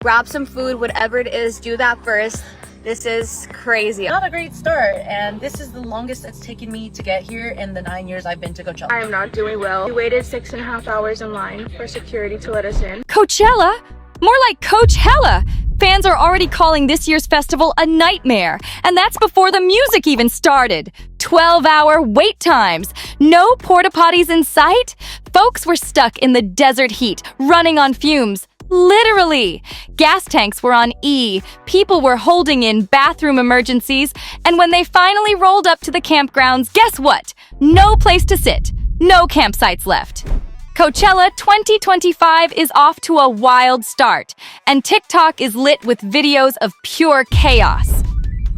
grab some food, whatever it is, do that first. This is crazy. Not a great start, and this is the longest it's taken me to get here in the 9 years I've been to Coachella. I am not doing well. We waited 6.5 hours in line for security to let us in. Coachella? More like Coachella! Fans are already calling this year's festival a nightmare, and that's before the music even started. 12-hour wait times, no porta potties in sight. Folks were stuck in the desert heat, running on fumes. Literally! Gas tanks were on E, people were holding in bathroom emergencies, and when they finally rolled up to the campgrounds, guess what? No place to sit, no campsites left. Coachella 2025 is off to a wild start, and TikTok is lit with videos of pure chaos.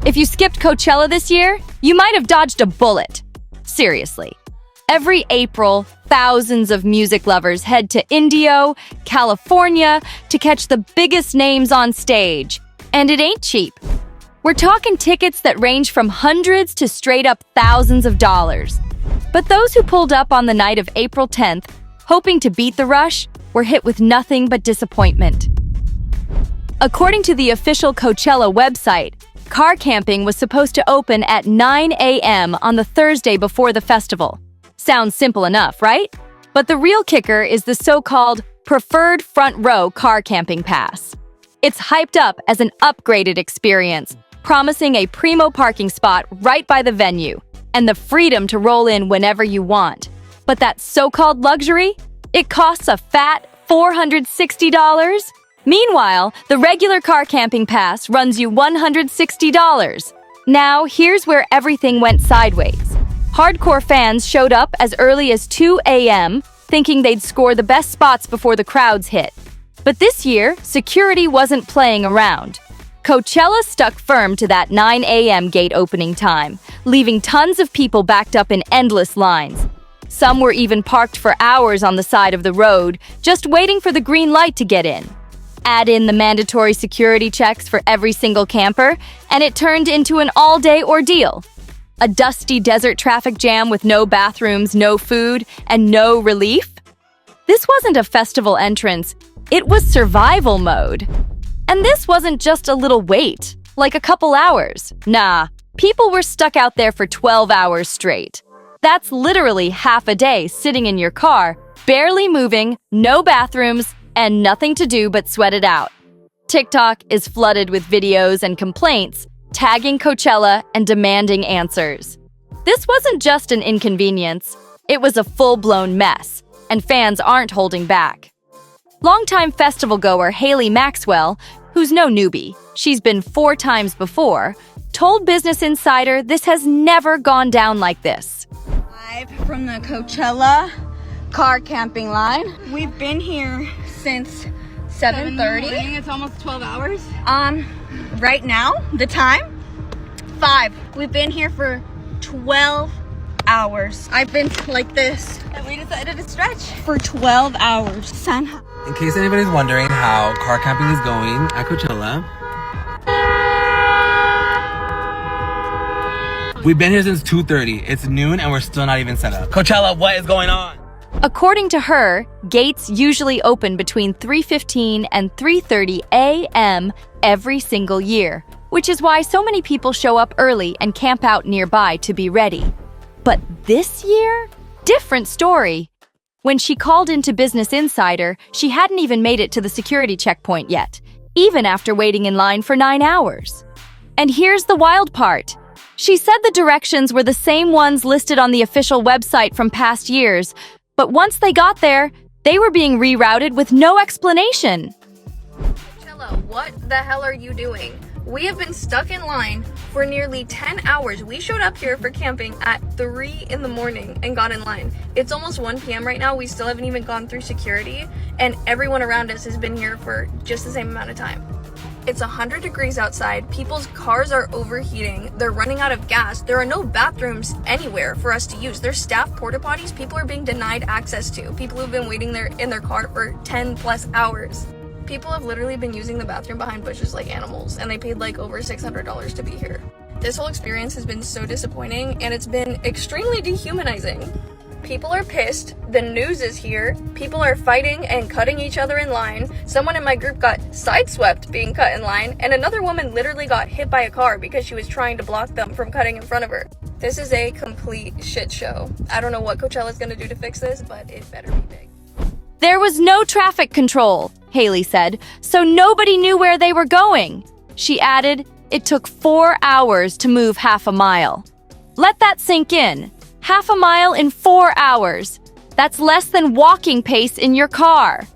If you skipped Coachella this year, you might have dodged a bullet. Seriously. Every April, thousands of music lovers head to Indio, California, to catch the biggest names on stage. And it ain't cheap. We're talking tickets that range from hundreds to straight up thousands of dollars. But those who pulled up on the night of April 10th, hoping to beat the rush, were hit with nothing but disappointment. According to the official Coachella website, car camping was supposed to open at 9 a.m. on the Thursday before the festival. Sounds simple enough, right? But the real kicker is the so-called preferred front row car camping pass. It's hyped up as an upgraded experience, promising a primo parking spot right by the venue and the freedom to roll in whenever you want. But that so-called luxury? It costs a fat $460. Meanwhile, the regular car camping pass runs you $160. Now, here's where everything went sideways. Hardcore fans showed up as early as 2 a.m., thinking they'd score the best spots before the crowds hit. But this year, security wasn't playing around. Coachella stuck firm to that 9 a.m. gate opening time, leaving tons of people backed up in endless lines. Some were even parked for hours on the side of the road, just waiting for the green light to get in. Add in the mandatory security checks for every single camper, and it turned into an all-day ordeal. A dusty desert traffic jam with no bathrooms, no food, and no relief? This wasn't a festival entrance, it was survival mode. And this wasn't just a little wait, like a couple hours. Nah, people were stuck out there for 12 hours straight. That's literally half a day sitting in your car, barely moving, no bathrooms, and nothing to do but sweat it out. TikTok is flooded with videos and complaints, tagging Coachella and demanding answers. This wasn't just an inconvenience, it was a full-blown mess, and fans aren't holding back. Longtime festival goer Haley Maxwell, who's no newbie, she's been 4 times before, told Business Insider this has never gone down like this. Live from the Coachella car camping line. We've been here since 7:30. It's almost 12 hours. Right now, the time, 5. We've been here for 12 hours. I've been like this. And we decided to stretch. For 12 hours. In case anybody's wondering how car camping is going at Coachella, we've been here since 2:30. It's noon and we're still not even set up. Coachella, what is going on? According to her, gates usually open between 3:15 and 3:30 a.m. every single year, which is why so many people show up early and camp out nearby to be ready. But this year? Different story. When she called into Business Insider, she hadn't even made it to the security checkpoint yet, even after waiting in line for 9 hours. And here's the wild part. She said the directions were the same ones listed on the official website from past years, but once they got there, they were being rerouted with no explanation. Coachella, what the hell are you doing? We have been stuck in line for nearly 10 hours. We showed up here for camping at 3 in the morning and got in line. It's almost 1 p.m. right now. We still haven't even gone through security, and everyone around us has been here for just the same amount of time. It's 100 degrees outside. People's cars are overheating. They're running out of gas. There are no bathrooms anywhere for us to use. There's staff porta potties people are being denied access to. People who've been waiting there in their car for 10 plus hours. People have literally been using the bathroom behind bushes like animals, and they paid like over $600 to be here. This whole experience has been so disappointing, and it's been extremely dehumanizing. People are pissed. The news is here. People are fighting and cutting each other in line. Someone in my group got sideswept being cut in line, and another woman literally got hit by a car because she was trying to block them from cutting in front of her. This is a complete shit show. I don't know what Coachella's gonna do to fix this, but it better be big. There was no traffic control, Haley said, so nobody knew where they were going. She added, it took 4 hours to move half a mile. Let that sink in. Half a mile in 4 hours. That's less than walking pace in your car.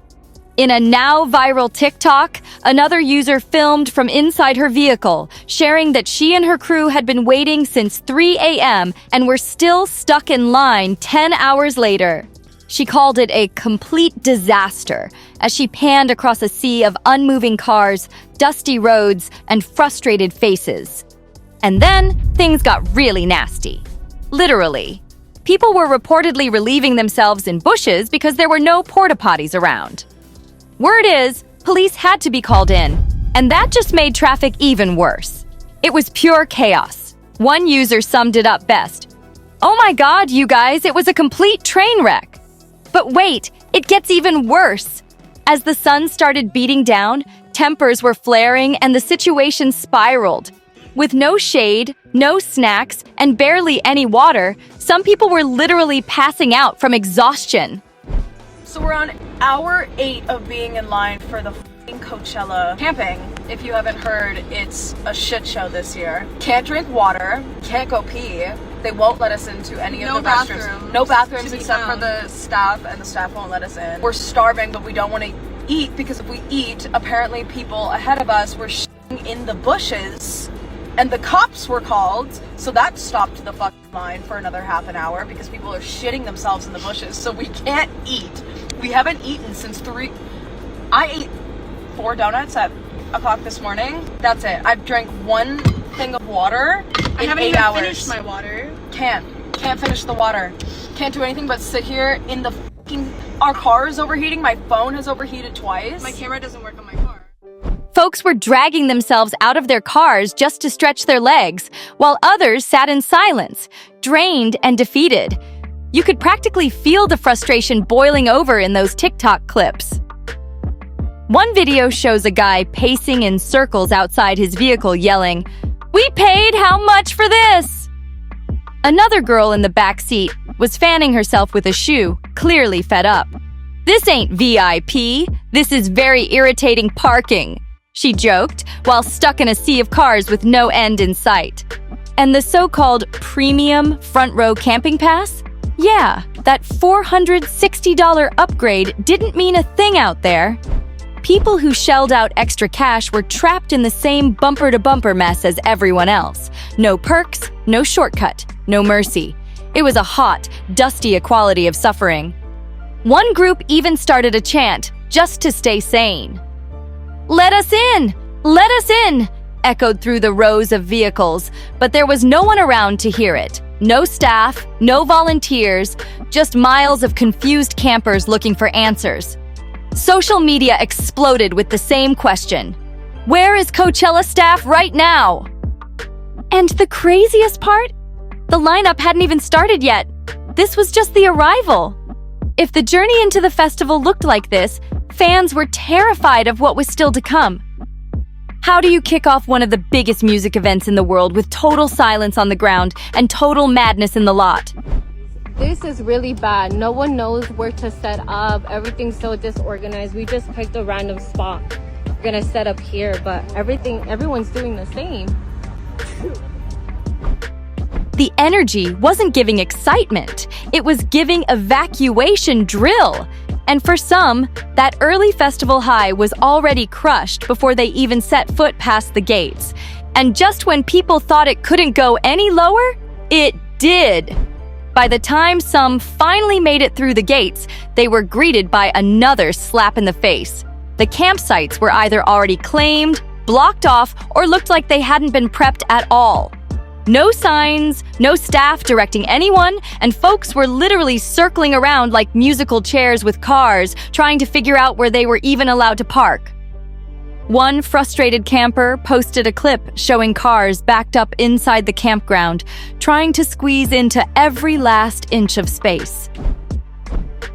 In a now viral TikTok, another user filmed from inside her vehicle, sharing that she and her crew had been waiting since 3 a.m. and were still stuck in line 10 hours later. She called it a complete disaster as she panned across a sea of unmoving cars, dusty roads, and frustrated faces. And then things got really nasty. Literally. People were reportedly relieving themselves in bushes because there were no porta potties around. Word is, police had to be called in, and that just made traffic even worse. It was pure chaos. One user summed it up best. Oh my God, you guys, it was a complete train wreck. But wait, it gets even worse. As the sun started beating down, tempers were flaring and the situation spiraled. With no shade, no snacks, and barely any water, some people were literally passing out from exhaustion. So we're on hour 8 of being in line for the f***ing Coachella camping. If you haven't heard, it's a shit show this year. Can't drink water, can't go pee. They won't let us into any of the restrooms. No bathrooms except for the staff, and the staff won't let us in. We're starving, but we don't want to eat because if we eat, apparently people ahead of us were shitting in the bushes, and the cops were called, so that stopped the fucking line for another half an hour because people are shitting themselves in the bushes, so we can't eat. We haven't eaten since 3. I ate 4 donuts at o'clock this morning. That's it. I've drank 1 thing of water in 8 hours. I haven't even finished my water. Can't finish the water. Can't do anything but sit here in the fucking... Our car is overheating. My phone has overheated twice. My camera doesn't work on my car. Folks were dragging themselves out of their cars just to stretch their legs, while others sat in silence, drained and defeated. You could practically feel the frustration boiling over in those TikTok clips. One video shows a guy pacing in circles outside his vehicle yelling, "We paid how much for this?" Another girl in the back seat was fanning herself with a shoe, clearly fed up. "This ain't VIP, this is very irritating parking," she joked, while stuck in a sea of cars with no end in sight. And the so-called premium front row camping pass? Yeah, that $460 upgrade didn't mean a thing out there. People who shelled out extra cash were trapped in the same bumper-to-bumper mess as everyone else. No perks, no shortcut, no mercy. It was a hot, dusty equality of suffering. One group even started a chant just to stay sane. "Let us in! Let us in!" echoed through the rows of vehicles, but there was no one around to hear it. No staff, no volunteers, just miles of confused campers looking for answers. Social media exploded with the same question. Where is Coachella staff right now? And the craziest part? The lineup hadn't even started yet. This was just the arrival. If the journey into the festival looked like this, fans were terrified of what was still to come. How do you kick off one of the biggest music events in the world with total silence on the ground and total madness in the lot? This is really bad. No one knows where to set up. Everything's so disorganized. We just picked a random spot. We're gonna set up here, but everyone's doing the same. The energy wasn't giving excitement. It was giving evacuation drill. And for some, that early festival high was already crushed before they even set foot past the gates. And just when people thought it couldn't go any lower, it did. By the time some finally made it through the gates, they were greeted by another slap in the face. The campsites were either already claimed, blocked off, or looked like they hadn't been prepped at all. No signs, no staff directing anyone, and folks were literally circling around like musical chairs with cars, trying to figure out where they were even allowed to park. One frustrated camper posted a clip showing cars backed up inside the campground, trying to squeeze into every last inch of space.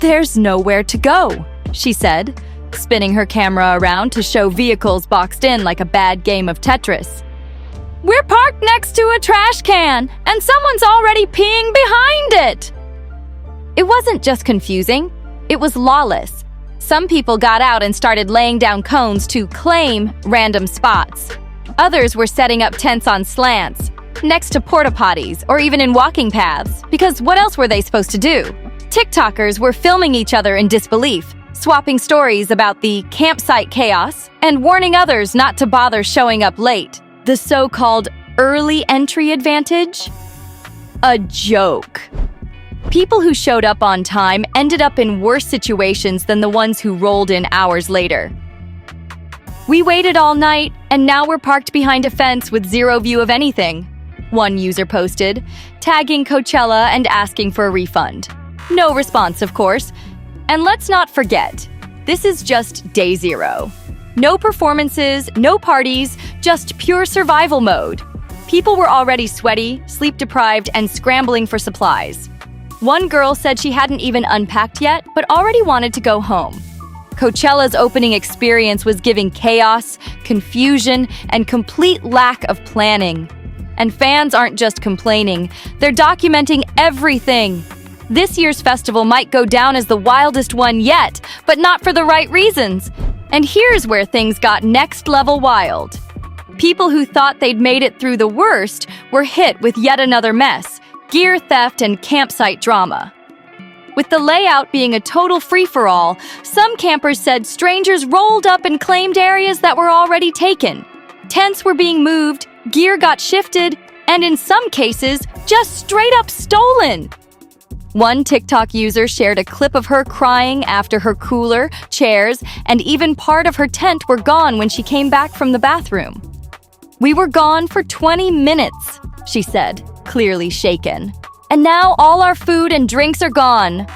"There's nowhere to go," she said, spinning her camera around to show vehicles boxed in like a bad game of Tetris. "We're parked next to a trash can, and someone's already peeing behind it." It wasn't just confusing, it was lawless. Some people got out and started laying down cones to claim random spots. Others were setting up tents on slants, next to porta potties, or even in walking paths, because what else were they supposed to do? TikTokers were filming each other in disbelief, swapping stories about the campsite chaos and warning others not to bother showing up late. The so-called early entry advantage? A joke. People who showed up on time ended up in worse situations than the ones who rolled in hours later. "We waited all night, and now we're parked behind a fence with zero view of anything," one user posted, tagging Coachella and asking for a refund. No response, of course. And let's not forget, this is just day zero. No performances, no parties, just pure survival mode. People were already sweaty, sleep-deprived, and scrambling for supplies. One girl said she hadn't even unpacked yet, but already wanted to go home. Coachella's opening experience was giving chaos, confusion, and complete lack of planning. And fans aren't just complaining, they're documenting everything. This year's festival might go down as the wildest one yet, but not for the right reasons. And here's where things got next-level wild. People who thought they'd made it through the worst were hit with yet another mess: gear theft and campsite drama. With the layout being a total free-for-all, some campers said strangers rolled up and claimed areas that were already taken. Tents were being moved, gear got shifted, and in some cases, just straight up stolen. One TikTok user shared a clip of her crying after her cooler, chairs, and even part of her tent were gone when she came back from the bathroom. "We were gone for 20 minutes, she said, clearly shaken. "And now all our food and drinks are gone."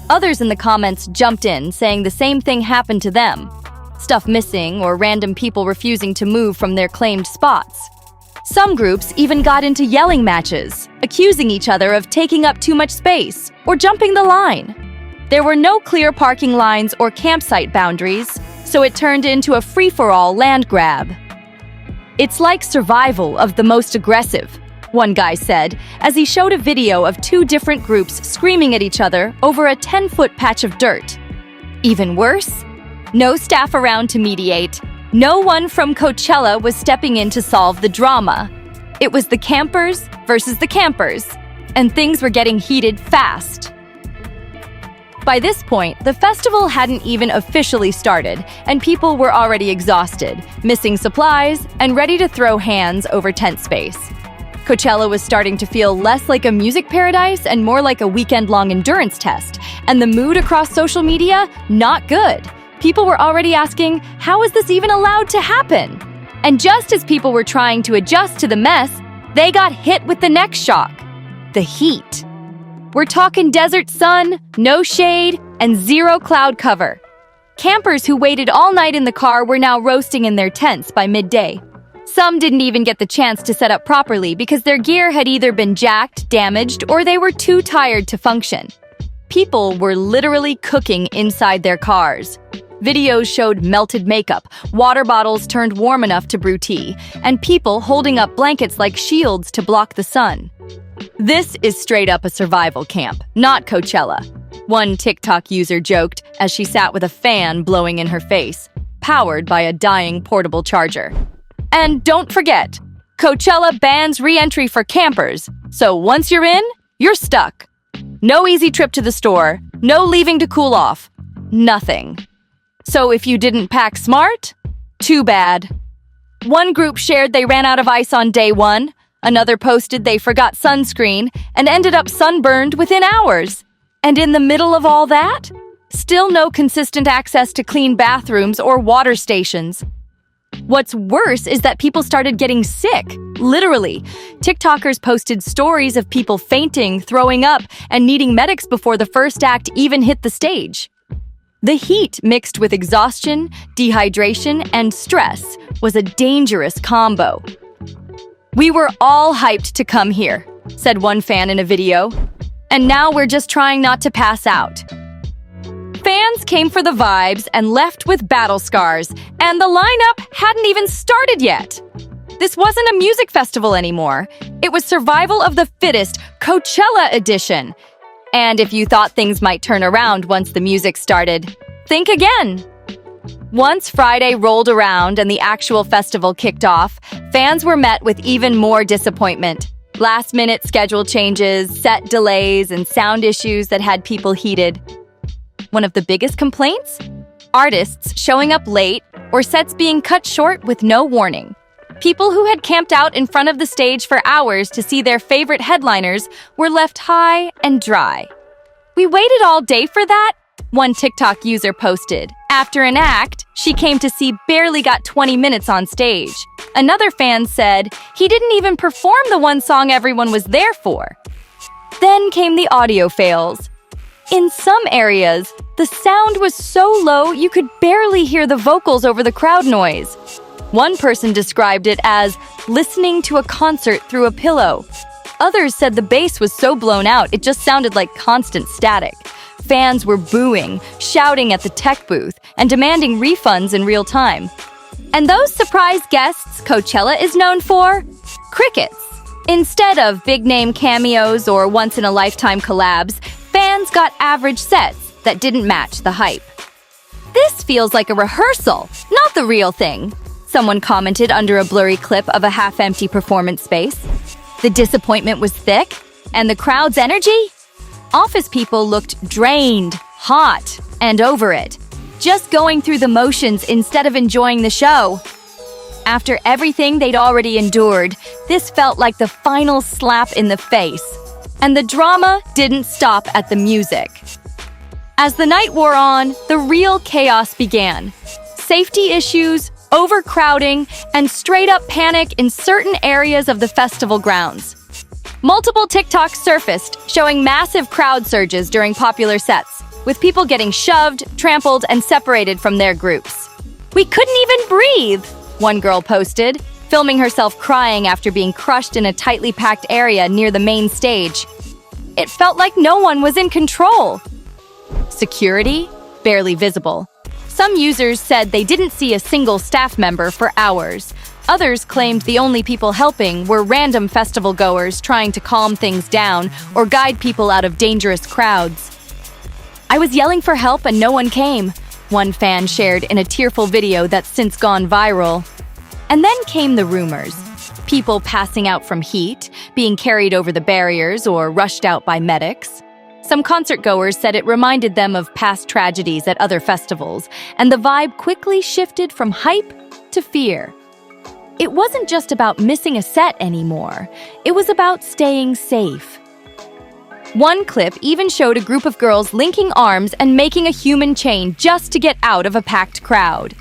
Others in the comments jumped in, saying the same thing happened to them. Stuff missing or random people refusing to move from their claimed spots. Some groups even got into yelling matches, accusing each other of taking up too much space or jumping the line. There were no clear parking lines or campsite boundaries, so it turned into a free-for-all land grab. "It's like survival of the most aggressive," one guy said, as he showed a video of two different groups screaming at each other over a 10-foot patch of dirt. Even worse, no staff around to mediate. No one from Coachella was stepping in to solve the drama. It was the campers versus the campers, and things were getting heated fast. By this point, the festival hadn't even officially started, and people were already exhausted, missing supplies, and ready to throw hands over tent space. Coachella was starting to feel less like a music paradise and more like a weekend-long endurance test, and the mood across social media, not good. People were already asking, how is this even allowed to happen? And just as people were trying to adjust to the mess, they got hit with the next shock: the heat. We're talking desert sun, no shade, and zero cloud cover. Campers who waited all night in the car were now roasting in their tents by midday. Some didn't even get the chance to set up properly because their gear had either been jacked, damaged, or they were too tired to function. People were literally cooking inside their cars. Videos showed melted makeup, water bottles turned warm enough to brew tea, and people holding up blankets like shields to block the sun. This is straight up a survival camp, not Coachella. One TikTok user joked as she sat with a fan blowing in her face, powered by a dying portable charger. And don't forget, Coachella bans re-entry for campers, so once you're in, you're stuck. No easy trip to the store, no leaving to cool off, nothing. So if you didn't pack smart, too bad. One group shared they ran out of ice on day one, another posted they forgot sunscreen and ended up sunburned within hours. And in the middle of all that, still no consistent access to clean bathrooms or water stations. What's worse is that people started getting sick, literally. TikTokers posted stories of people fainting, throwing up, and needing medics before the first act even hit the stage. The heat mixed with exhaustion, dehydration, and stress was a dangerous combo. "We were all hyped to come here," said one fan in a video, "and now we're just trying not to pass out." Fans came for the vibes and left with battle scars, and the lineup hadn't even started yet. This wasn't a music festival anymore. It was Survival of the Fittest Coachella edition. And if you thought things might turn around once the music started, think again. Once Friday rolled around and the actual festival kicked off, fans were met with even more disappointment. Last-minute schedule changes, set delays, and sound issues that had people heated. One of the biggest complaints? Artists showing up late or sets being cut short with no warning. People who had camped out in front of the stage for hours to see their favorite headliners were left high and dry. "We waited all day for that?" one TikTok user posted. After an act she came to see barely got 20 minutes on stage. Another fan said he didn't even perform the one song everyone was there for. Then came the audio fails. In some areas, the sound was so low you could barely hear the vocals over the crowd noise. One person described it as listening to a concert through a pillow. Others said the bass was so blown out it just sounded like constant static. Fans were booing, shouting at the tech booth, and demanding refunds in real time. And those surprise guests Coachella is known for? Crickets. Instead of big-name cameos or once-in-a-lifetime collabs, fans got average sets that didn't match the hype. "This feels like a rehearsal, not the real thing," someone commented under a blurry clip of a half-empty performance space. The disappointment was thick, and the crowd's energy? Office people looked drained, hot, and over it, just going through the motions instead of enjoying the show. After everything they'd already endured, this felt like the final slap in the face. And the drama didn't stop at the music. As the night wore on, the real chaos began. Safety issues, overcrowding, and straight-up panic in certain areas of the festival grounds. Multiple TikToks surfaced, showing massive crowd surges during popular sets, with people getting shoved, trampled, and separated from their groups. "We couldn't even breathe," one girl posted, filming herself crying after being crushed in a tightly packed area near the main stage. It felt like no one was in control. Security? Barely visible. Some users said they didn't see a single staff member for hours. Others claimed the only people helping were random festival goers trying to calm things down or guide people out of dangerous crowds. "I was yelling for help and no one came," one fan shared in a tearful video that's since gone viral. And then came the rumors. People passing out from heat, being carried over the barriers or rushed out by medics. Some concert-goers said it reminded them of past tragedies at other festivals, and the vibe quickly shifted from hype to fear. It wasn't just about missing a set anymore. It was about staying safe. One clip even showed a group of girls linking arms and making a human chain just to get out of a packed crowd.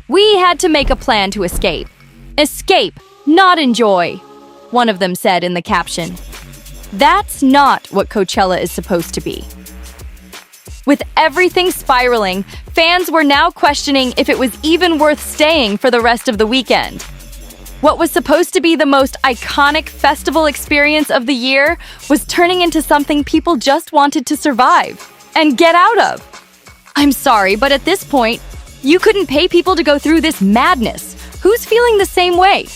"We had to make a plan to escape. Escape, not enjoy," one of them said in the caption. That's not what Coachella is supposed to be. With everything spiraling, fans were now questioning if it was even worth staying for the rest of the weekend. What was supposed to be the most iconic festival experience of the year was turning into something people just wanted to survive and get out of. I'm sorry, but at this point, you couldn't pay people to go through this madness. Who's feeling the same way?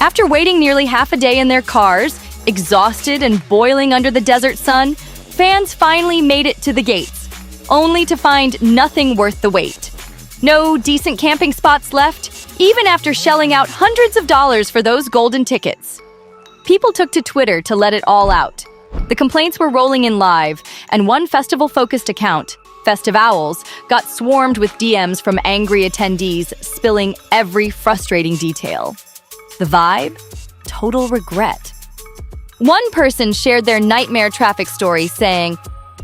After waiting nearly half a day in their cars, exhausted and boiling under the desert sun, fans finally made it to the gates, only to find nothing worth the wait. No decent camping spots left, even after shelling out hundreds of dollars for those golden tickets. People took to Twitter to let it all out. The complaints were rolling in live, and one festival-focused account, Festive Owls, got swarmed with DMs from angry attendees, spilling every frustrating detail. The vibe? Total regret. One person shared their nightmare traffic story saying,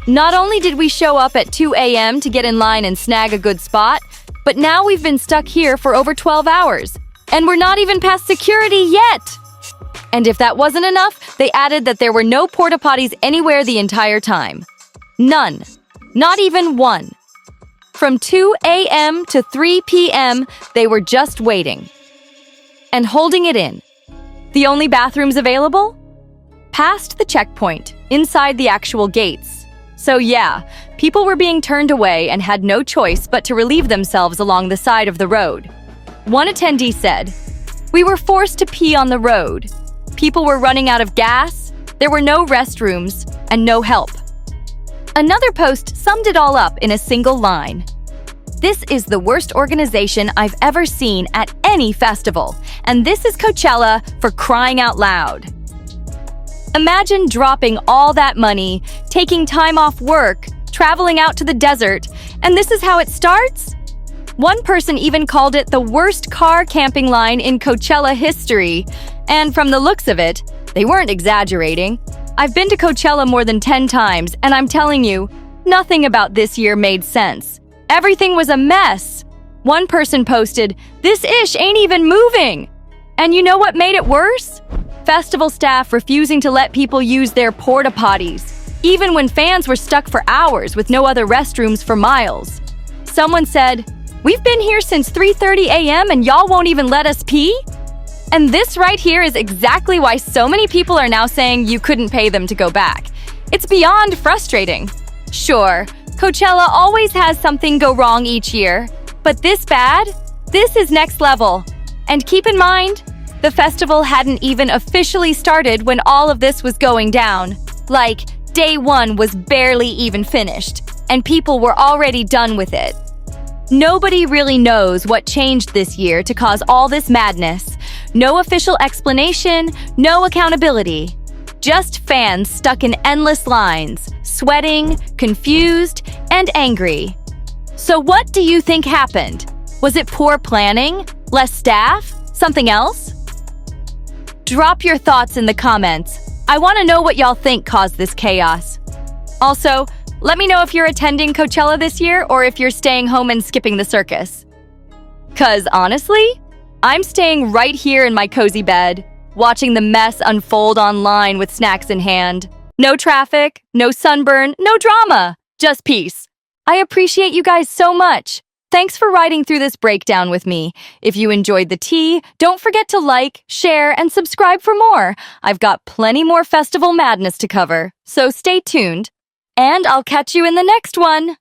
"Not only did we show up at 2 a.m. to get in line and snag a good spot, but now we've been stuck here for over 12 hours, and we're not even past security yet." And if that wasn't enough, they added that there were no porta potties anywhere the entire time. None. Not even one. From 2 a.m. to 3 p.m., they were just waiting and holding it in. The only bathrooms available? Past the checkpoint, inside the actual gates. So yeah, people were being turned away and had no choice but to relieve themselves along the side of the road. One attendee said, "We were forced to pee on the road. People were running out of gas, there were no restrooms, and no help." Another post summed it all up in a single line. "This is the worst organization I've ever seen at any festival, and this is Coachella for crying out loud." Imagine dropping all that money, taking time off work, traveling out to the desert, and this is how it starts? One person even called it the worst car camping line in Coachella history. And from the looks of it, they weren't exaggerating. I've been to Coachella more than 10 times, and I'm telling you, nothing about this year made sense. Everything was a mess. One person posted, "This ish ain't even moving." And you know what made it worse? Festival staff refusing to let people use their porta potties, even when fans were stuck for hours with no other restrooms for miles. Someone said, "We've been here since 3:30 a.m. and y'all won't even let us pee?" And this right here is exactly why so many people are now saying you couldn't pay them to go back. It's beyond frustrating. Sure, Coachella always has something go wrong each year, but this bad? This is next level. And keep in mind, the festival hadn't even officially started when all of this was going down. Like, day one was barely even finished, and people were already done with it. Nobody really knows what changed this year to cause all this madness. No official explanation, no accountability. Just fans stuck in endless lines, sweating, confused, and angry. So what do you think happened? Was it poor planning? Less staff? Something else? Drop your thoughts in the comments. I want to know what y'all think caused this chaos. Also, let me know if you're attending Coachella this year or if you're staying home and skipping the circus. 'Cause honestly, I'm staying right here in my cozy bed, watching the mess unfold online with snacks in hand. No traffic, no sunburn, no drama, just peace. I appreciate you guys so much. Thanks for riding through this breakdown with me. If you enjoyed the tea, don't forget to like, share, and subscribe for more. I've got plenty more festival madness to cover, so stay tuned. And I'll catch you in the next one.